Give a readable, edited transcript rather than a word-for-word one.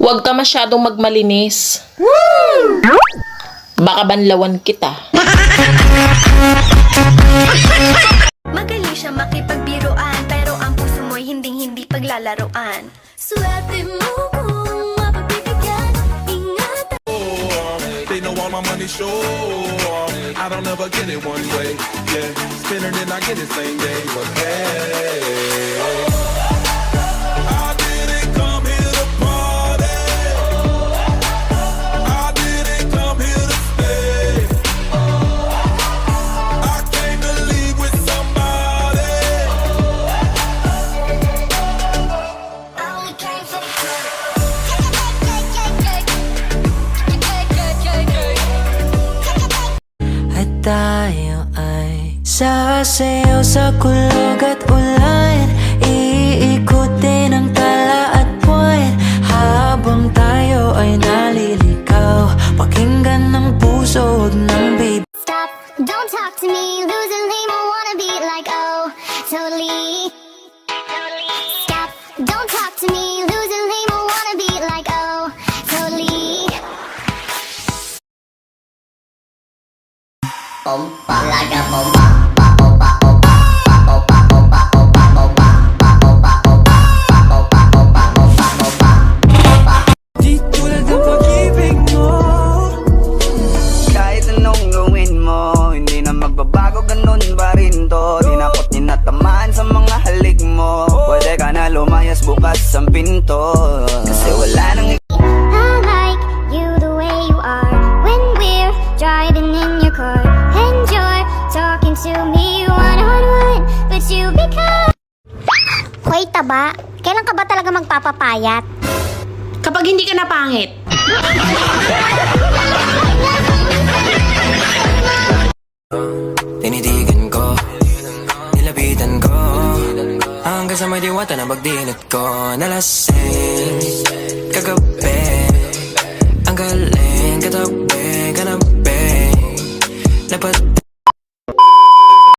Huwag ka masyadong magmalinis. Baka banlawan kita. Magaling siya makipagbiruan, pero ang puso mo'y hinding-hindi paglalaroan. Swerte mo kung mapagbibigyan, ingatan. They know all my money sure. I don't ever get it one way. Yeah, spend it and I get it same day. But hey, I didn't come here to party. I didn't come here to stay. I came to leave with somebody. I only came for the At tayo ay sasayaw sa kulog at ulan, iikutin ang tala at buwan, habang tayo ay naliligaw. Pakinggan ng puso, huwag ng bibig. Stop, don't talk to me, lose a lame, I wanna be like, oh, totally. Stop, don't talk to me, lose a lame, I wanna be like, oh, totally. Pompa laga Di tulad ng pag-ibig mo. Kahit anong gawin mo, hindi na magbabago, ganun pa rin to. Di na ako tinatamaan sa mga halik mo. Pwede ka na lumayas, bukas ang pinto. Kasi wala nang I like you the way you are when we're driving in your car, and you're talking to me one-on-one, but you become. Hoy, taba, kailan ka ba talaga magpapapayat? Kapag hindi ka napangit. Tinitigan ko, nilapitan ko, hanggang sa may diwata na pagdilat ko. Nalasing, kagabi, ang galing, katabi, kanabi, dapat